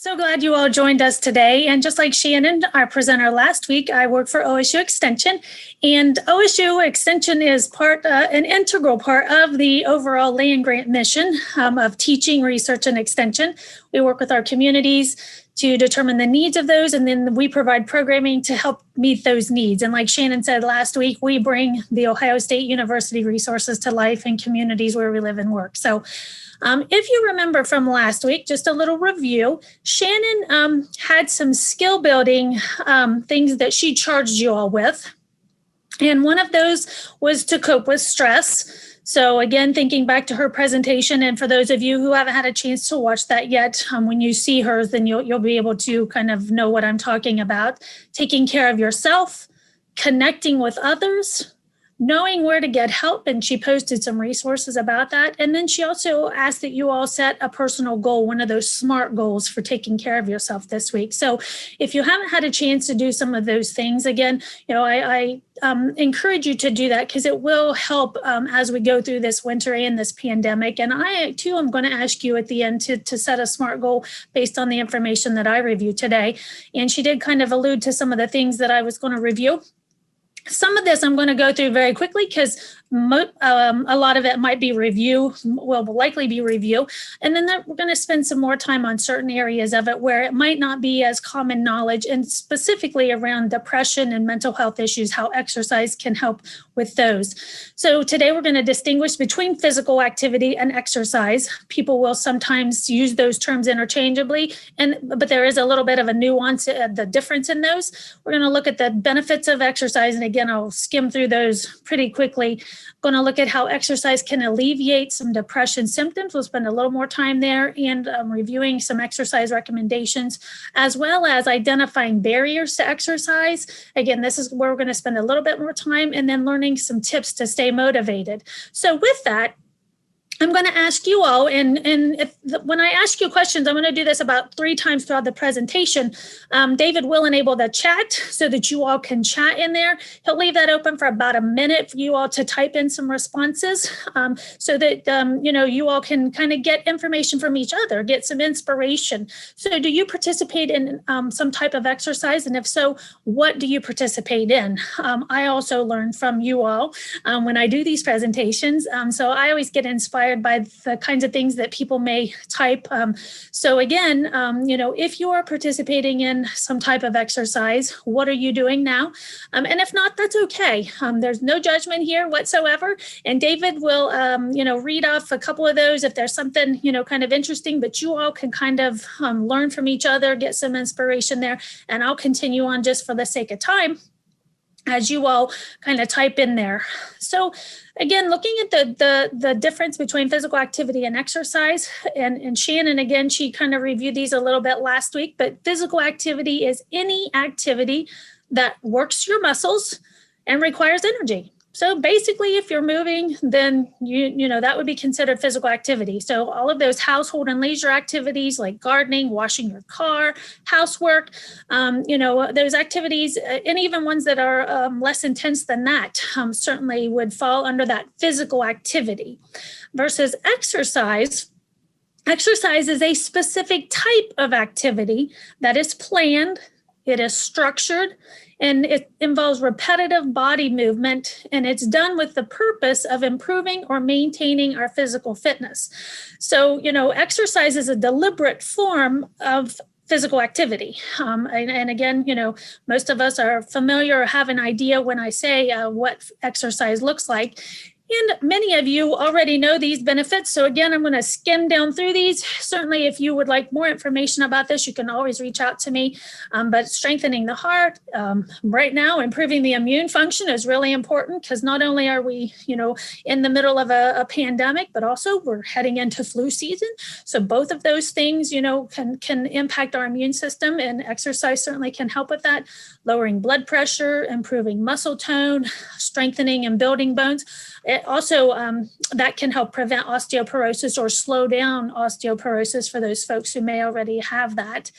So glad you all joined us today. And just like Shannon, our presenter last week, I work for OSU Extension. And OSU Extension is an integral part of the overall land grant mission of teaching, research, and extension. We work with our communities to determine the needs of those, and then we provide programming to help meet those needs. And like Shannon said last week, we bring the Ohio State University resources to life in communities where we live and work. So if you remember from last week, just a little review, Shannon had some skill building things that she charged you all with. And one of those was to cope with stress. So again, thinking back to her presentation, and for those of you who haven't had a chance to watch that yet, when you see hers, then you'll be able to kind of know what I'm talking about. Taking care of yourself, connecting with others, knowing where to get help, and she posted some resources about that. And then she also asked that you all set a personal goal, one of those SMART goals for taking care of yourself this week. So if you haven't had a chance to do some of those things, again, I encourage you to do that because it will help as we go through this winter and this pandemic. And I too am going to ask you at the end to set a SMART goal based on the information that I reviewed today. And she did kind of allude to some of the things that I was going to review. Some of this I'm going to go through very quickly because a lot of it might be will likely be review. And then we're going to spend some more time on certain areas of it where it might not be as common knowledge, and specifically around depression and mental health issues, how exercise can help with those. So today we're going to distinguish between physical activity and exercise. People will sometimes use those terms interchangeably, but there is a little bit of a nuance, the difference in those. We're going to look at the benefits of exercise. And again, I'll skim through those pretty quickly. Going to look at how exercise can alleviate some depression symptoms. We'll spend a little more time there and reviewing some exercise recommendations, as well as identifying barriers to exercise. Again, this is where we're going to spend a little bit more time, and then learning some tips to stay motivated. So with that, I'm going to ask you all, and when I ask you questions, I'm going to do this about 3 times throughout the presentation. David will enable the chat so that you all can chat in there. He'll leave that open for about a minute for you all to type in some responses so that, you all can kind of get information from each other, get some inspiration. So do you participate in some type of exercise? And if so, what do you participate in? I also learn from you all when I do these presentations. So I always get inspired by the kinds of things that people may type. So again, if you are participating in some type of exercise, what are you doing now? And if not, that's okay. There's no judgment here whatsoever. And David will, read off a couple of those if there's something, kind of interesting, but you all can kind of learn from each other, get some inspiration there. And I'll continue on just for the sake of time as you all kind of type in there. So again, looking at the difference between physical activity and exercise, and Shannon, again, she kind of reviewed these a little bit last week, but physical activity is any activity that works your muscles and requires energy. So basically, if you're moving, then that would be considered physical activity. So all of those household and leisure activities like gardening, washing your car, housework, those activities, and even ones that are less intense than that, certainly would fall under that physical activity. Versus exercise. Exercise is a specific type of activity that is planned, it is structured, and it involves repetitive body movement, and it's done with the purpose of improving or maintaining our physical fitness. So, exercise is a deliberate form of physical activity. And again, most of us are familiar or have an idea when I say what exercise looks like. And many of you already know these benefits. So again, I'm going to skim down through these. Certainly, if you would like more information about this, you can always reach out to me. But strengthening the heart right now, improving the immune function is really important because not only are we, in the middle of a pandemic, but also we're heading into flu season. So both of those things, can impact our immune system, and exercise certainly can help with that. Lowering blood pressure, improving muscle tone, strengthening and building bones. It also, that can help prevent osteoporosis or slow down osteoporosis for those folks who may already have that.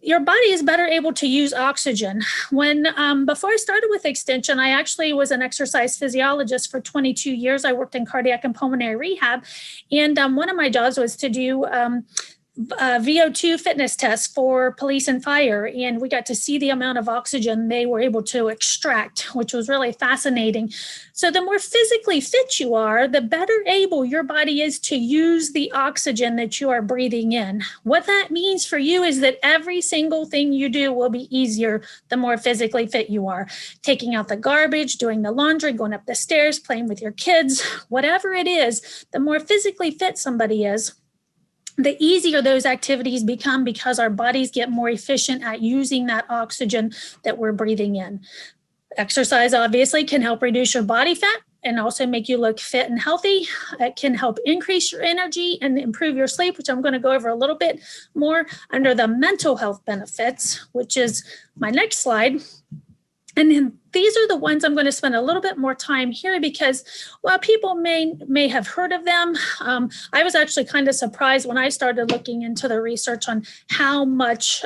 Your body is better able to use oxygen. Before I started with Extension, I actually was an exercise physiologist for 22 years. I worked in cardiac and pulmonary rehab. And one of my jobs was to do VO2 fitness test for police and fire, and we got to see the amount of oxygen they were able to extract, which was really fascinating. So the more physically fit you are, the better able your body is to use the oxygen that you are breathing in. What that means for you is that every single thing you do will be easier the more physically fit you are. Taking out the garbage, doing the laundry, going up the stairs, playing with your kids, whatever it is, the more physically fit somebody is, the easier those activities become because our bodies get more efficient at using that oxygen that we're breathing in. Exercise obviously can help reduce your body fat and also make you look fit and healthy. It can help increase your energy and improve your sleep, which I'm going to go over a little bit more under the mental health benefits, which is my next slide. And then these are the ones I'm going to spend a little bit more time here because while people may have heard of them, I was actually kind of surprised when I started looking into the research on how much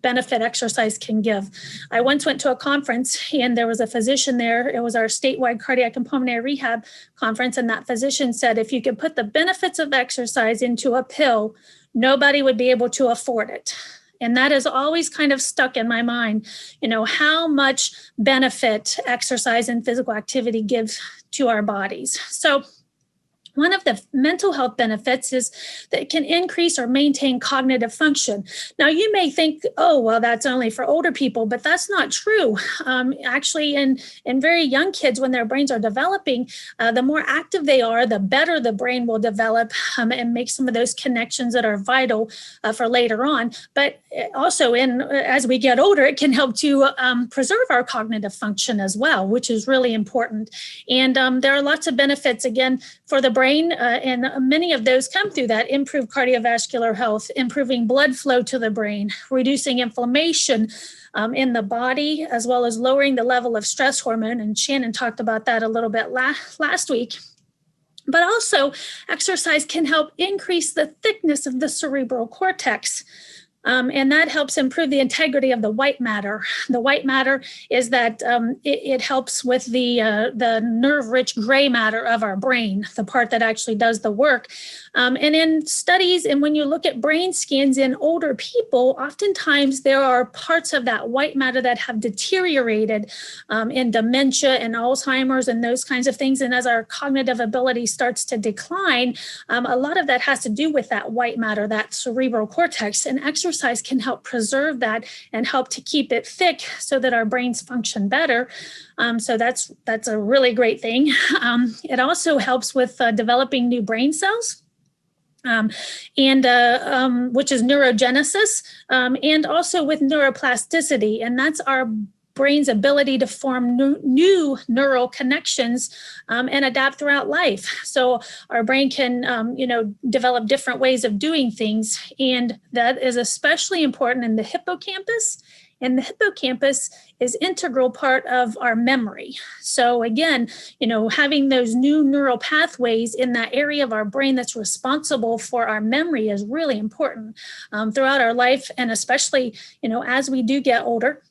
benefit exercise can give. I once went to a conference and there was a physician there. It was our statewide cardiac and pulmonary rehab conference. And that physician said, if you could put the benefits of exercise into a pill, nobody would be able to afford it. And that has always kind of stuck in my mind, how much benefit exercise and physical activity gives to our bodies. So one of the mental health benefits is that it can increase or maintain cognitive function. Now, you may think, oh, well, that's only for older people, but that's not true. Actually, in very young kids, when their brains are developing, the more active they are, the better the brain will develop and make some of those connections that are vital for later on. But also, as we get older, it can help to preserve our cognitive function as well, which is really important. And there are lots of benefits, again, for the brain, and many of those come through that improved cardiovascular health, improving blood flow to the brain, reducing inflammation in the body, as well as lowering the level of stress hormone. And Shannon talked about that a little bit last week. But also, exercise can help increase the thickness of the cerebral cortex. And that helps improve the integrity of the white matter. The white matter is that it helps with the nerve-rich gray matter of our brain, the part that actually does the work. And in studies, and when you look at brain scans in older people, oftentimes there are parts of that white matter that have deteriorated in dementia and Alzheimer's and those kinds of things. And as our cognitive ability starts to decline, a lot of that has to do with that white matter, that cerebral cortex. And exercise can help preserve that and help to keep it thick so that our brains function better. So that's a really great thing. It also helps with developing new brain cells. Which is neurogenesis, and also with neuroplasticity. And that's our brain's ability to form new neural connections and adapt throughout life. So our brain can, develop different ways of doing things. And that is especially important in the hippocampus. And the hippocampus is integral part of our memory. So again, having those new neural pathways in that area of our brain that's responsible for our memory is really important throughout our life. And especially, as we do get older.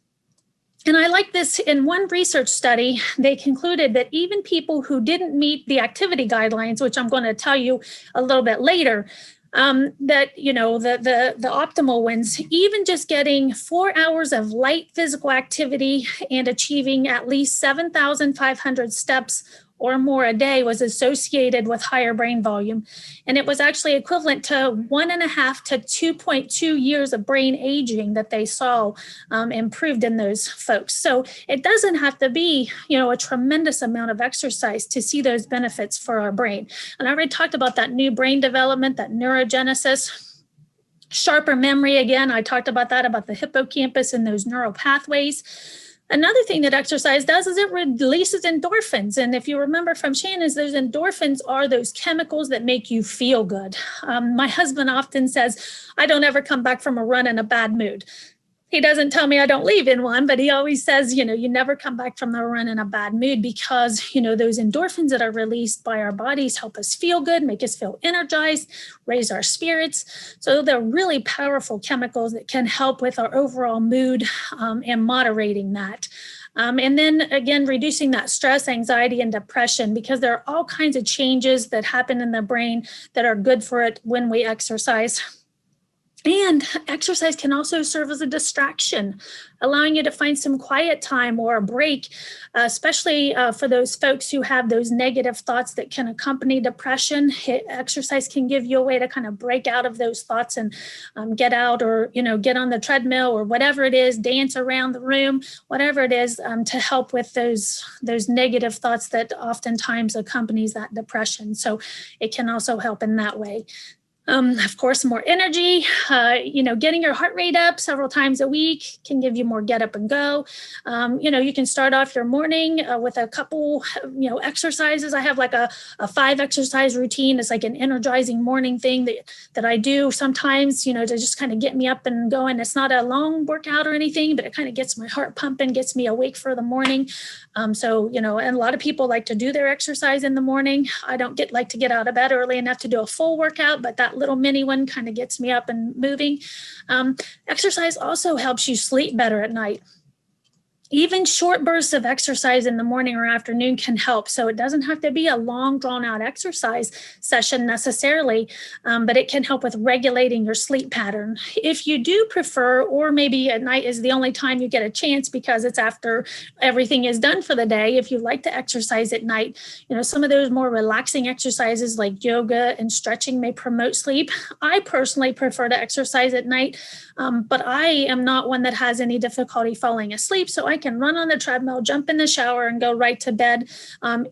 And I like this. In one research study, they concluded that even people who didn't meet the activity guidelines, which I'm going to tell you a little bit later, that, the optimal ones, even just getting 4 hours of light physical activity and achieving at least 7,500 steps or more a day was associated with higher brain volume. And it was actually equivalent to 1.5 to 2.2 years of brain aging that they saw improved in those folks. So it doesn't have to be, a tremendous amount of exercise to see those benefits for our brain. And I already talked about that new brain development, that neurogenesis. Sharper memory, again, I talked about that, about the hippocampus and those neural pathways. Another thing that exercise does is it releases endorphins. And if you remember from Shannon's, those endorphins are those chemicals that make you feel good. My husband often says, I don't ever come back from a run in a bad mood. He doesn't tell me I don't leave in one, but he always says, you never come back from the run in a bad mood because, those endorphins that are released by our bodies help us feel good, make us feel energized, raise our spirits. So they're really powerful chemicals that can help with our overall mood and moderating that. And then again, reducing that stress, anxiety, and depression, because there are all kinds of changes that happen in the brain that are good for it when we exercise. And exercise can also serve as a distraction, allowing you to find some quiet time or a break, especially for those folks who have those negative thoughts that can accompany depression. Exercise can give you a way to kind of break out of those thoughts and get out, or, get on the treadmill or whatever it is, dance around the room, whatever it is, to help with those negative thoughts that oftentimes accompanies that depression. So it can also help in that way. Of course, more energy, getting your heart rate up several times a week can give you more get up and go. You can start off your morning with a couple, exercises. I have like a 5 exercise routine. It's like an energizing morning thing that I do sometimes, to just kind of get me up and going. It's not a long workout or anything, but it kind of gets my heart pumping, gets me awake for the morning. And a lot of people like to do their exercise in the morning. I don't like to get out of bed early enough to do a full workout, but that little mini one kind of gets me up and moving. Exercise also helps you sleep better at night. Even short bursts of exercise in the morning or afternoon can help. So it doesn't have to be a long, drawn out exercise session necessarily, but it can help with regulating your sleep pattern. If you do prefer, or maybe at night is the only time you get a chance because it's after everything is done for the day, if you like to exercise at night, some of those more relaxing exercises like yoga and stretching may promote sleep. I personally prefer to exercise at night, but I am not one that has any difficulty falling asleep. So I can run on the treadmill, jump in the shower, and go right to bed.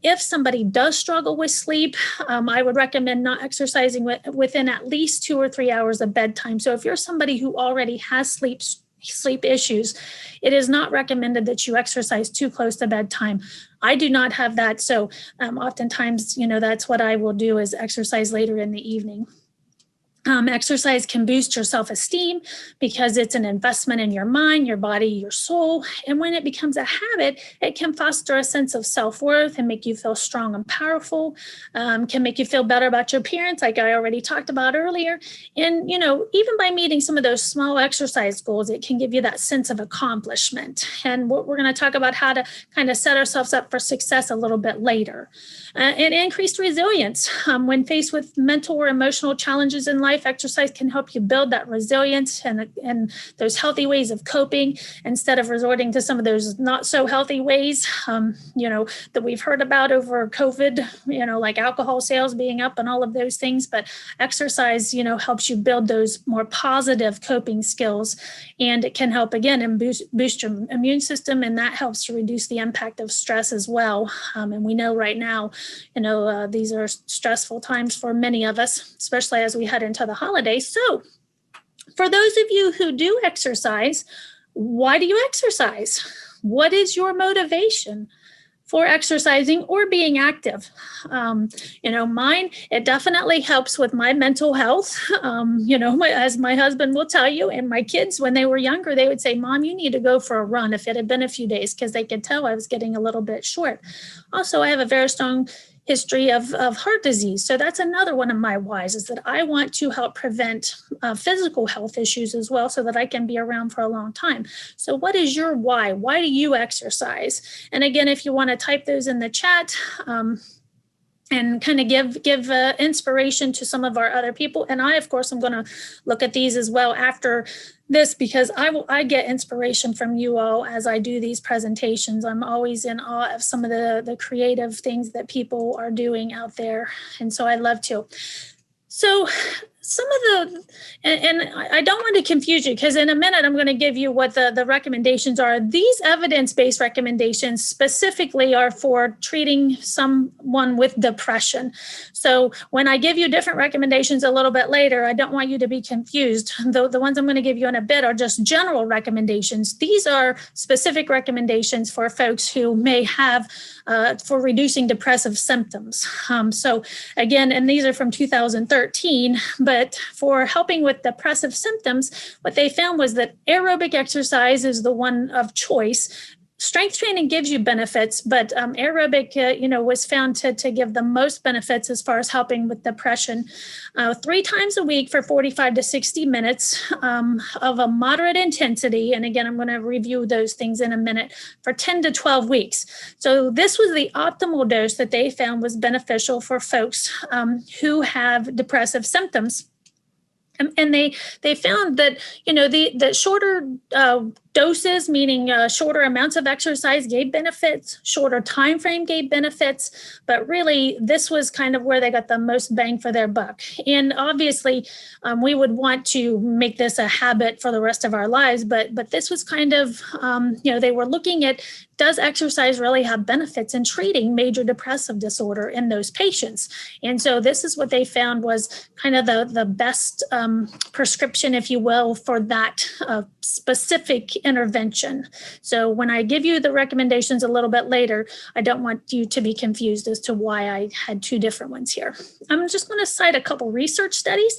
If somebody does struggle with sleep, I would recommend not exercising within at least 2 or 3 hours of bedtime. So if you're somebody who already has sleep issues, it is not recommended that you exercise too close to bedtime. I do not have that. So oftentimes, that's what I will do, is exercise later in the evening. Exercise can boost your self-esteem because it's an investment in your mind, your body, your soul. And when it becomes a habit, it can foster a sense of self-worth and make you feel strong and powerful, can make you feel better about your appearance, like I already talked about earlier. And, even by meeting some of those small exercise goals, it can give you that sense of accomplishment. And we're going to talk about how to kind of set ourselves up for success a little bit later. And increased resilience. When faced with mental or emotional challenges in life, exercise can help you build that resilience and those healthy ways of coping, instead of resorting to some of those not so healthy ways, that we've heard about over COVID, like alcohol sales being up and all of those things. But exercise, helps you build those more positive coping skills, and it can help again and boost your immune system, and that helps to reduce the impact of stress as well. And we know right now, these are stressful times for many of us, especially as we head into the holidays. So for those of you who do exercise, why do you exercise? What is your motivation for exercising or being active? Mine, it definitely helps with my mental health. As my husband will tell you, and my kids, when they were younger, they would say, "Mom, you need to go for a run," if it had been a few days, because they could tell I was getting a little bit short. Also, I have a very strong history of heart disease. So that's another one of my whys, is that I want to help prevent physical health issues as well, so that I can be around for a long time. So what is your why? Why do you exercise? And again, if you want to type those in the chat, and kind of give inspiration to some of our other people. And I, of course, I'm going to look at these as well after this, because I get inspiration from you all as I do these presentations. I'm always in awe of some of the creative things that people are doing out there. And so I love to. So some of and I don't want to confuse you, because in a minute I'm going to give you what the recommendations are. These evidence-based recommendations specifically are for treating someone with depression. So when I give you different recommendations a little bit later, I don't want you to be confused. The ones I'm going to give you in a bit are just general recommendations. These are specific recommendations for folks who may have for reducing depressive symptoms. So again, and these are from 2013, but for helping with depressive symptoms, what they found was that aerobic exercise is the one of choice. Strength training gives you benefits, but aerobic, was found to give the most benefits as far as helping with depression. 3 times a week for 45 to 60 minutes of a moderate intensity. And again, I'm going to review those things in a minute, for 10 to 12 weeks. So this was the optimal dose that they found was beneficial for folks who have depressive symptoms. And they found that, the shorter doses, meaning shorter amounts of exercise, gave benefits, shorter time frame gave benefits, but really this was kind of where they got the most bang for their buck. And obviously we would want to make this a habit for the rest of our lives, but this was kind of, they were looking at, does exercise really have benefits in treating major depressive disorder in those patients? And so this is what they found was kind of the best prescription, if you will, for that specific intervention. So when I give you the recommendations a little bit later, I don't want you to be confused as to why I had two different ones here. I'm just going to cite a couple research studies.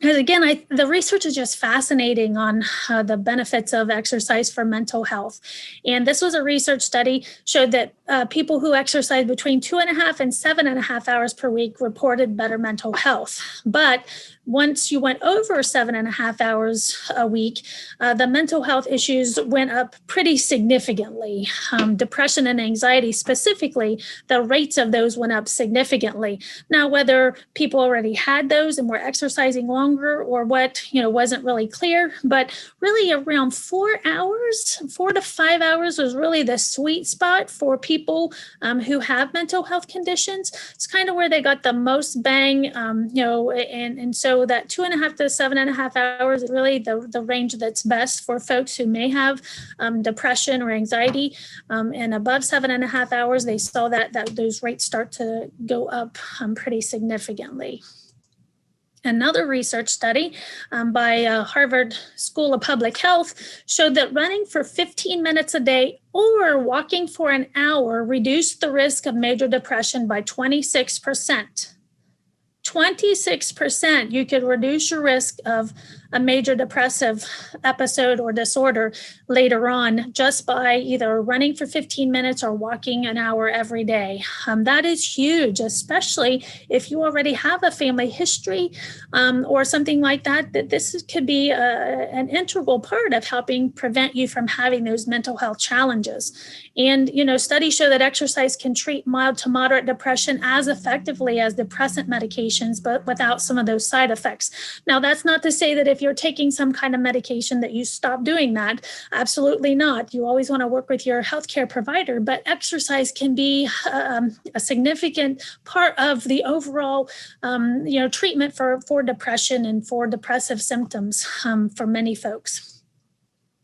Because again, the research is just fascinating on the benefits of exercise for mental health. And this was a research study showed that people who exercise between 2.5 and 7.5 hours per week reported better mental health. But once you went over 7.5 hours a week, the mental health issues went up pretty significantly. Depression and anxiety specifically, the rates of those went up significantly. Now, whether people already had those and were exercising longer or what, wasn't really clear, but really around 4 hours, 4 to 5 hours was really the sweet spot for people who have mental health conditions. It's kind of where they got the most bang, and so that 2.5 to 7.5 hours is really the range that's best for folks who may have depression or anxiety. And above 7.5 hours, they saw that those rates start to go up pretty significantly. Another research study by Harvard School of Public Health showed that running for 15 minutes a day or walking for an hour reduced the risk of major depression by 26%. 26%, you could reduce your risk of a major depressive episode or disorder later on just by either running for 15 minutes or walking an hour every day. That is huge, especially if you already have a family history or something like that, that this could be an integral part of helping prevent you from having those mental health challenges. And, studies show that exercise can treat mild to moderate depression as effectively as depressant medications, but without some of those side effects. Now, that's not to say that if you're taking some kind of medication that you stop doing that. Absolutely not. You always want to work with your healthcare provider, but exercise can be a significant part of the overall, treatment for depression and for depressive symptoms for many folks.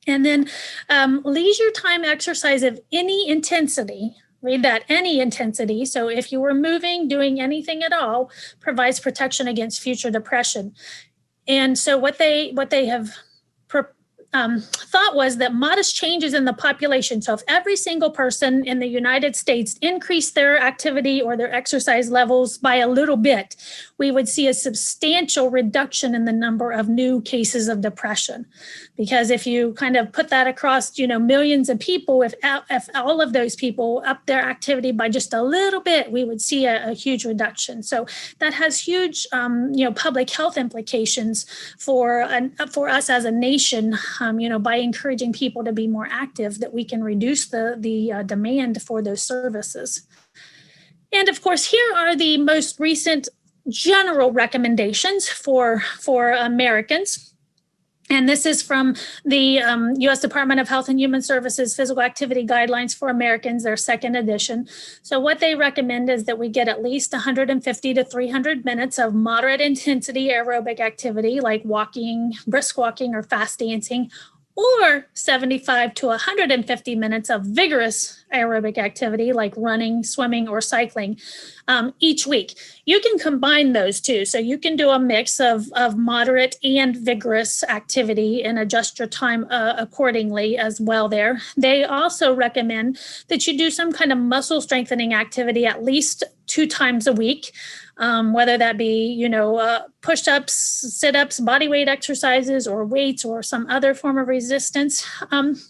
And then leisure time exercise of any intensity, read that, any intensity. So if you were moving, doing anything at all, provides protection against future depression. And so what they have thought was that modest changes in the population. So if every single person in the United States increased their activity or their exercise levels by a little bit, we would see a substantial reduction in the number of new cases of depression. Because if you kind of put that across, millions of people, if all of those people up their activity by just a little bit, we would see a huge reduction. So that has huge, public health implications for us as a nation. By encouraging people to be more active, that we can reduce the demand for those services. And of course, here are the most recent general recommendations for Americans. And this is from the U.S. Department of Health and Human Services Physical Activity Guidelines for Americans, their second edition. So what they recommend is that we get at least 150 to 300 minutes of moderate intensity aerobic activity like walking, brisk walking, or fast dancing, or 75 to 150 minutes of vigorous aerobic activity like running, swimming, or cycling each week. You can combine those two. So you can do a mix of moderate and vigorous activity and adjust your time accordingly as well there. They also recommend that you do some kind of muscle strengthening activity at least 2 times a week. Whether that be, push-ups, sit-ups, body weight exercises, or weights, or some other form of resistance. And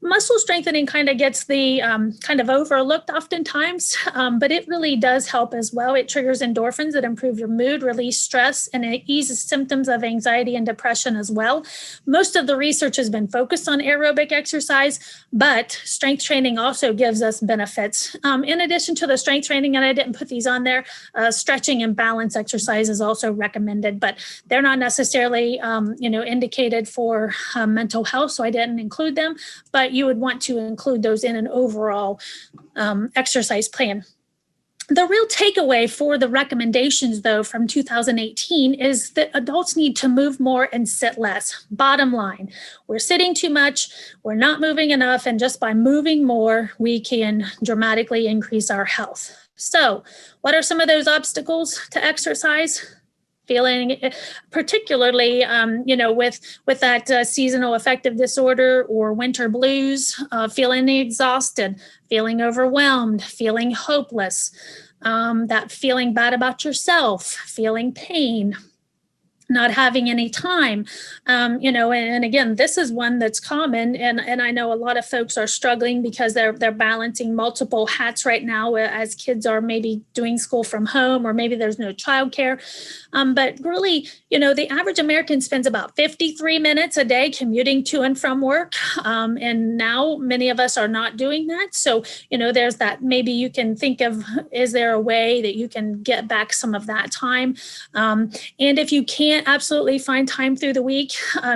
muscle strengthening kind of gets the kind of overlooked oftentimes, but it really does help as well. It triggers endorphins that improve your mood, release stress, and it eases symptoms of anxiety and depression as well. Most of the research has been focused on aerobic exercise, but strength training also gives us benefits. In addition addition to the strength training, and I didn't put these on there, stretching and balance exercise is also recommended, but they're not necessarily, indicated for mental health. So I didn't include them, but you would want to include those in an overall exercise plan. The real takeaway for the recommendations, though, from 2018 is that adults need to move more and sit less. Bottom line, we're sitting too much, we're not moving enough, and just by moving more, we can dramatically increase our health. So, what are some of those obstacles to exercise? Feeling, particularly, with that seasonal affective disorder or winter blues, feeling exhausted, feeling overwhelmed, feeling hopeless, that feeling bad about yourself, feeling pain, not having any time, and again, this is one that's common, and I know a lot of folks are struggling because they're balancing multiple hats right now as kids are maybe doing school from home, or maybe there's no childcare. But really, the average American spends about 53 minutes a day commuting to and from work, and now many of us are not doing that. So, there's that. Maybe you can think of, is there a way that you can get back some of that time? And if you can't absolutely find time through the week,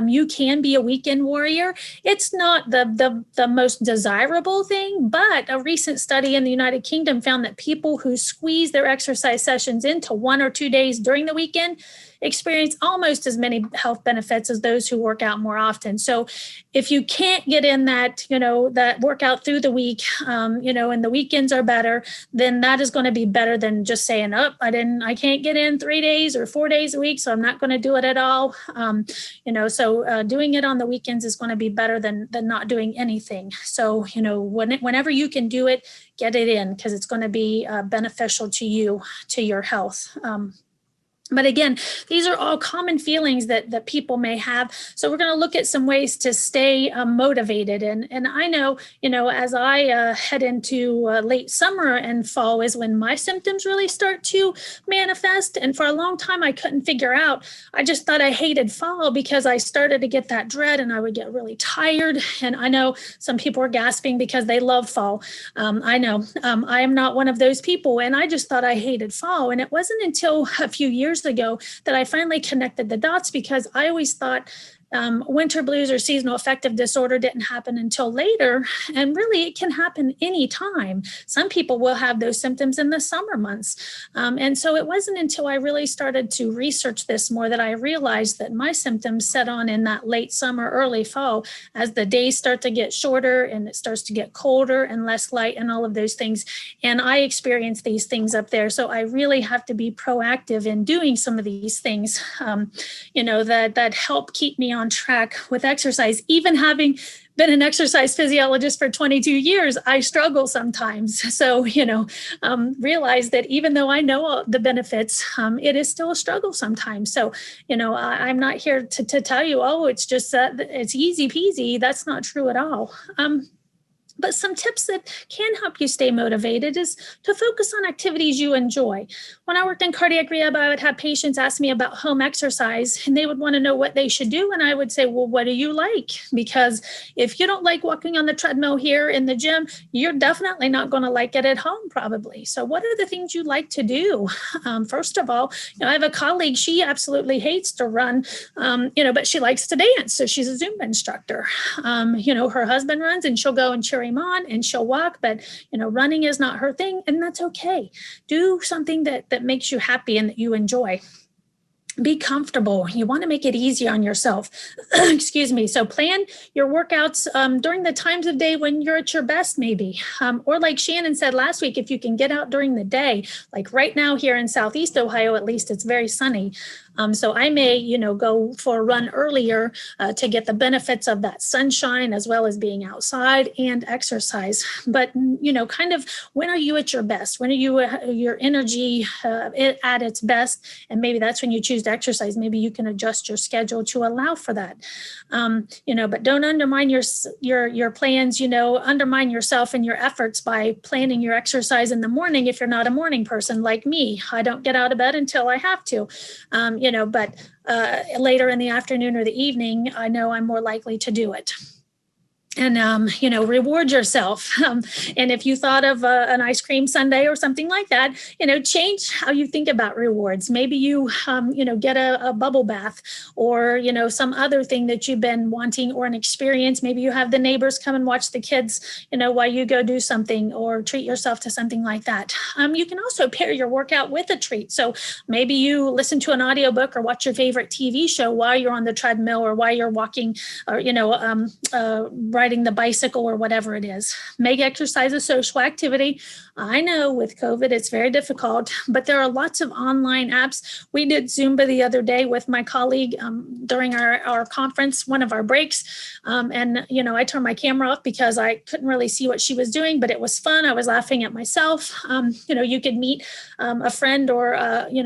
you can be a weekend warrior. It's not the most desirable thing, but a recent study in the United Kingdom found that people who squeeze their exercise sessions into 1 or 2 days during the weekend experience almost as many health benefits as those who work out more often. So if you can't get in that, that workout through the week, and the weekends are better, then that is going to be better than just saying, I can't get in 3 days or 4 days a week, so I'm not going to do it at all. So doing it on the weekends is going to be better than not doing anything. So, whenever you can do it, get it in, because it's going to be beneficial to you, to your health. But again, these are all common feelings that people may have. So we're going to look at some ways to stay motivated. And I know, as I head into late summer and fall is when my symptoms really start to manifest. And for a long time, I couldn't figure out. I just thought I hated fall because I started to get that dread and I would get really tired. And I know some people are gasping because they love fall. I know I am not one of those people. And I just thought I hated fall. And it wasn't until a few years ago that I finally connected the dots, because I always thought winter blues or seasonal affective disorder didn't happen until later. And really, it can happen anytime. Some people will have those symptoms in the summer months. And so it wasn't until I really started to research this more that I realized that my symptoms set on in that late summer, early fall, as the days start to get shorter and it starts to get colder and less light and all of those things. And I experience these things up there. So I really have to be proactive in doing some of these things, that help keep me on track with exercise. Even having been an exercise physiologist for 22 years, I struggle sometimes. So, realize that even though I know all the benefits, it is still a struggle sometimes. So, I'm not here to tell you, it's just it's easy peasy. That's not true at all. But some tips that can help you stay motivated is to focus on activities you enjoy. When I worked in cardiac rehab, I would have patients ask me about home exercise, and they would want to know what they should do. And I would say, well, what do you like? Because if you don't like walking on the treadmill here in the gym, you're definitely not going to like it at home, probably. So what are the things you like to do? First of all, I have a colleague, she absolutely hates to run, but she likes to dance. So she's a Zumba instructor. Her husband runs and she'll go and cheer him on and she'll walk, but running is not her thing, and that's okay. Do something that makes you happy and that you enjoy. Be comfortable. You want to make it easy on yourself. Excuse me. So plan your workouts during the times of day when you're at your best, maybe. Or like Shannon said last week, if you can get out during the day, like right now here in Southeast Ohio, at least it's very sunny. So I may, go for a run earlier to get the benefits of that sunshine, as well as being outside and exercise. But, kind of when are you at your best? When are you your energy at its best? And maybe that's when you choose to exercise. Maybe you can adjust your schedule to allow for that. But don't undermine your plans, undermine yourself and your efforts by planning your exercise in the morning. If you're not a morning person like me, I don't get out of bed until I have to. But later in the afternoon or the evening, I know I'm more likely to do it. reward yourself. And if you thought of an ice cream sundae or something like that, change how you think about rewards. Maybe you, get a bubble bath, or, some other thing that you've been wanting, or an experience. Maybe you have the neighbors come and watch the kids, while you go do something, or treat yourself to something like that. You can also pair your workout with a treat. So maybe you listen to an audiobook or watch your favorite TV show while you're on the treadmill, or while you're walking, or, riding the bicycle, or whatever it is. Make exercise a social activity. I know with COVID, it's very difficult, but there are lots of online apps. We did Zumba the other day with my colleague during our conference, one of our breaks. I turned my camera off because I couldn't really see what she was doing, but it was fun. I was laughing at myself. You could meet a friend, or,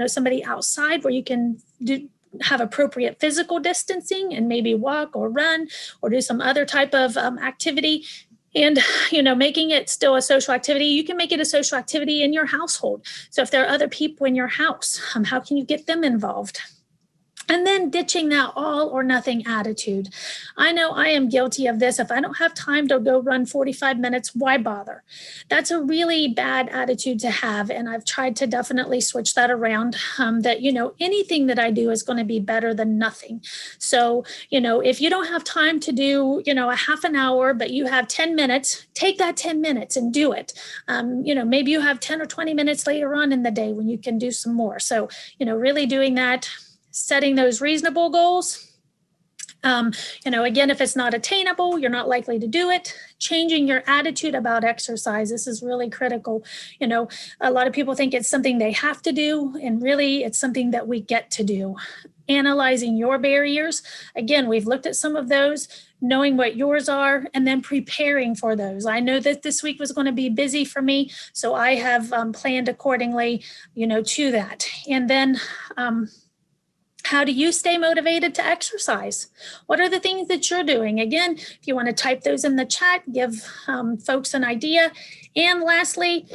somebody outside where you can have appropriate physical distancing, and maybe walk or run or do some other type of activity. And, making it still a social activity. You can make it a social activity in your household. So if there are other people in your house, how can you get them involved? And then ditching that all or nothing attitude. I know I am guilty of this. If I don't have time to go run 45 minutes, why bother? That's a really bad attitude to have. And I've tried to definitely switch that around, that, anything that I do is going to be better than nothing. So, if you don't have time to do, a half an hour, but you have 10 minutes, take that 10 minutes and do it. Maybe you have 10 or 20 minutes later on in the day when you can do some more. So, really doing that. Setting those reasonable goals. Again, if it's not attainable, you're not likely to do it. Changing your attitude about exercise. This is really critical. A lot of people think it's something they have to do, and really it's something that we get to do. Analyzing your barriers. Again, we've looked at some of those, knowing what yours are, and then preparing for those. I know that this week was going to be busy for me, so I have planned accordingly, to that. And then, how do you stay motivated to exercise? What are the things that you're doing? Again, if you want to type those in the chat, give folks an idea. And lastly,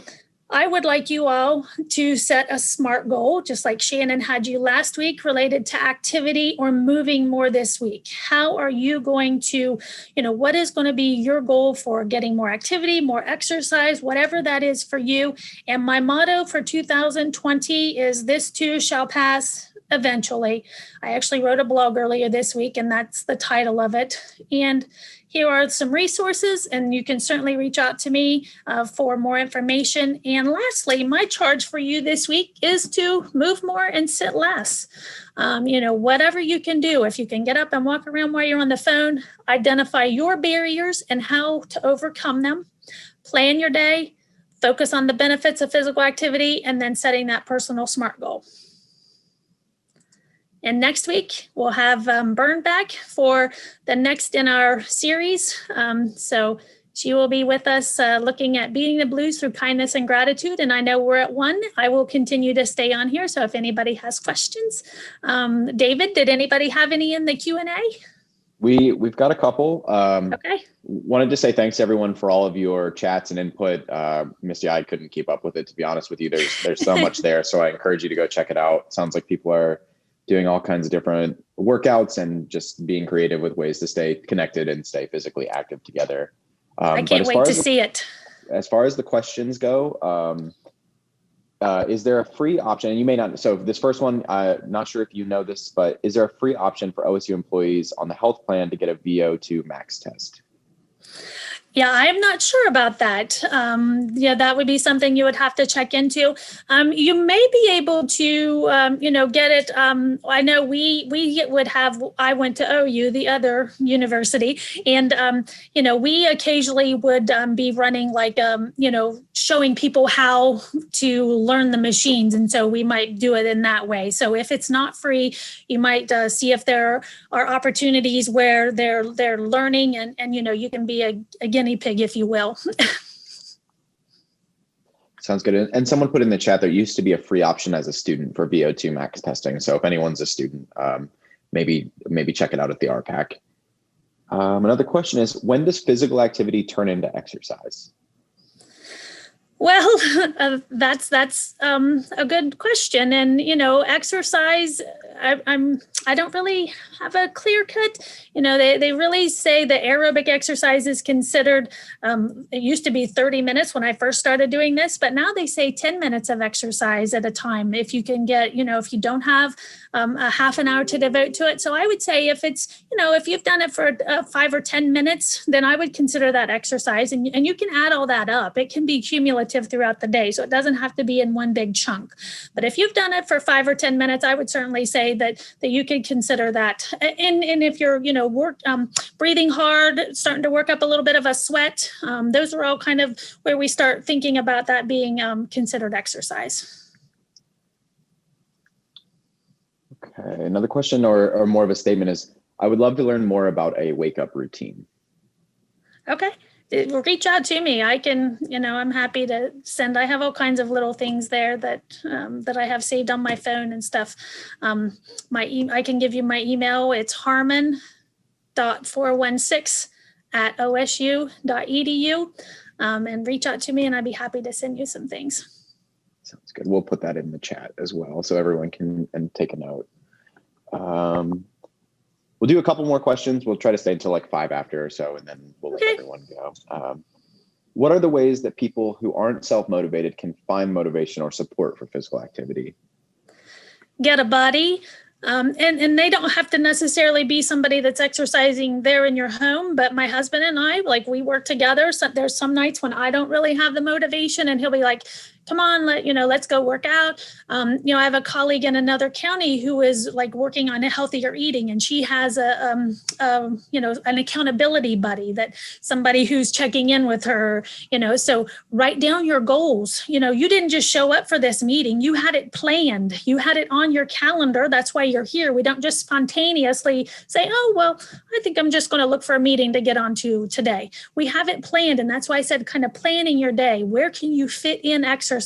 I would like you all to set a SMART goal, just like Shannon had you last week, related to activity or moving more this week. How are you going to, what is going to be your goal for getting more activity, more exercise, whatever that is for you? And my motto for 2020 is "This too shall pass eventually." I actually wrote a blog earlier this week, and that's the title of it. And here are some resources, and you can certainly reach out to me for more information. And lastly, my charge for you this week is to move more and sit less. Whatever you can do, if you can get up and walk around while you're on the phone, identify your barriers and how to overcome them, plan your day, focus on the benefits of physical activity, and then setting that personal SMART goal. And next week, we'll have Bern back for the next in our series. So she will be with us looking at beating the blues through kindness and gratitude. And I know we're at 1. I will continue to stay on here. So if anybody has questions. David, did anybody have any in the Q&A? We've got a couple. Okay. Wanted to say thanks to everyone for all of your chats and input. Misty, I couldn't keep up with it, to be honest with you. There's so much there. So I encourage you to go check it out. Sounds like people are doing all kinds of different workouts and just being creative with ways to stay connected and stay physically active together. I can't wait to see it. As far as the questions go, is there a free option? And you may not, so this first one, not sure if you know this, but is there a free option for OSU employees on the health plan to get a VO2 max test? Yeah, I'm not sure about that. That would be something you would have to check into. You may be able to, get it. I know we would have, I went to OU, the other university, and, we occasionally would be running like, showing people how to learn the machines. And so we might do it in that way. So if it's not free, you might see if there are opportunities where they're learning and you can be a guinea pig, if you will. Sounds good. And someone put in the chat, there used to be a free option as a student for VO2 max testing. So if anyone's a student, maybe check it out at the RPAC. Another question is, when does physical activity turn into exercise? Well, that's a good question, and exercise. I don't really have a clear cut. They really say the aerobic exercise is considered. It used to be 30 minutes when I first started doing this, but now they say 10 minutes of exercise at a time. If you can get, if you don't have a half an hour to devote to it. So I would say if it's, if you've done it for 5 or 10 minutes, then I would consider that exercise. And you can add all that up. It can be cumulative throughout the day. So it doesn't have to be in one big chunk. But if you've done it for 5 or 10 minutes, I would certainly say that you could consider that. And if you're, breathing hard, starting to work up a little bit of a sweat, those are all kind of where we start thinking about that being considered exercise. Okay, another question or more of a statement is, I would love to learn more about a wake up routine. Okay. Reach out to me. I can, I'm happy to send. I have all kinds of little things there that I have saved on my phone and stuff. I can give you my email. It's harmon.416@osu.edu, and reach out to me, and I'd be happy to send you some things. Sounds good. We'll put that in the chat as well, so everyone can take a note. We'll do a couple more questions. We'll try to stay until like 5 after or so, and then we'll let everyone go. What are the ways that people who aren't self-motivated can find motivation or support for physical activity? Get a buddy. And they don't have to necessarily be somebody that's exercising there in your home, but my husband and I, we work together. So there's some nights when I don't really have the motivation, and he'll be like, come on, let's go work out. I have a colleague in another county who is working on a healthier eating, and she has an accountability buddy, that somebody who's checking in with her, so write down your goals. You didn't just show up for this meeting. You had it planned. You had it on your calendar. That's why you're here. We don't just spontaneously say, oh, well, I think I'm just going to look for a meeting to get onto today. We have it planned. And that's why I said kind of planning your day. Where can you fit in exercise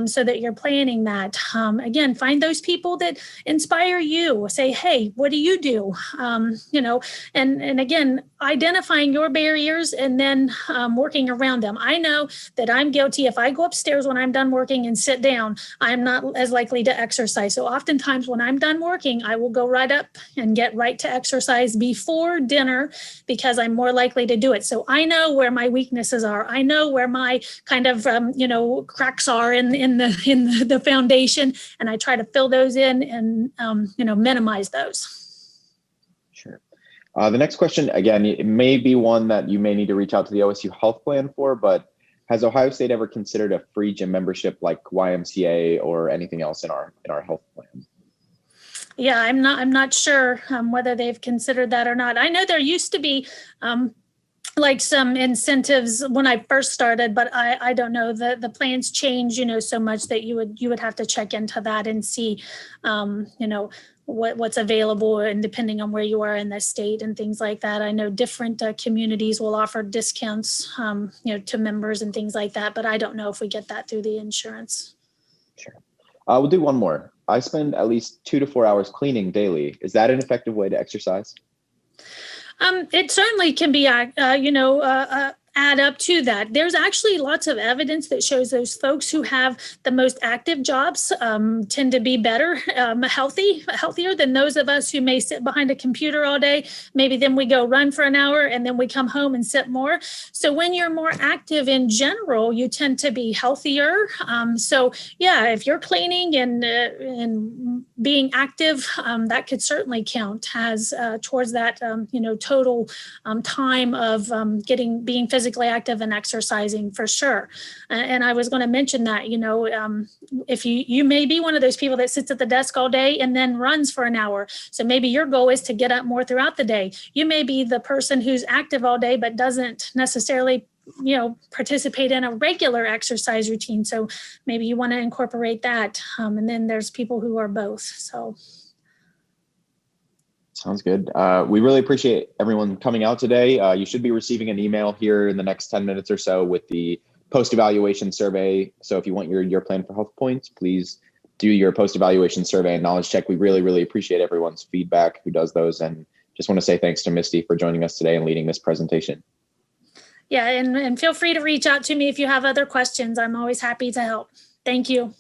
so that you're planning that? Again, find those people that inspire you. Say, hey, what do you do? And again, identifying your barriers and then working around them. I know that I'm guilty. If I go upstairs when I'm done working and sit down, I'm not as likely to exercise. So oftentimes when I'm done working, I will go right up and get right to exercise before dinner, because I'm more likely to do it. So I know where my weaknesses are. I know where my kind of, cracks are in the foundation, and I try to fill those in and, minimize those. Sure. The next question, again, it may be one that you may need to reach out to the OSU health plan for, but has Ohio State ever considered a free gym membership like YMCA or anything else in our health plan? Yeah, I'm not sure whether they've considered that or not. I know there used to be some incentives when I first started, but I don't know. The plans change, so much that you would have to check into that and see, what's available, and depending on where you are in the state and things like that. I know different communities will offer discounts, to members and things like that, but I don't know if we get that through the insurance. Sure. We'll do one more. I spend at least 2 to 4 hours cleaning daily. Is that an effective way to exercise? It certainly can be, add up to that. There's actually lots of evidence that shows those folks who have the most active jobs tend to be better, healthier than those of us who may sit behind a computer all day. Maybe then we go run for an hour and then we come home and sit more. So when you're more active in general, you tend to be healthier. So yeah, if you're cleaning and being active, that could certainly count as towards that, total time of being physically active and exercising for sure. And I was going to mention that, if you may be one of those people that sits at the desk all day and then runs for an hour. So maybe your goal is to get up more throughout the day. You may be the person who's active all day, but doesn't necessarily participate in a regular exercise routine. So maybe you want to incorporate that. And then there's people who are both. So. Sounds good. We really appreciate everyone coming out today. You should be receiving an email here in the next 10 minutes or so with the post-evaluation survey. So if you want your plan for health points, please do your post-evaluation survey and knowledge check. We really, really appreciate everyone's feedback who does those. And just want to say thanks to Misty for joining us today and leading this presentation. Yeah, and feel free to reach out to me if you have other questions. I'm always happy to help. Thank you.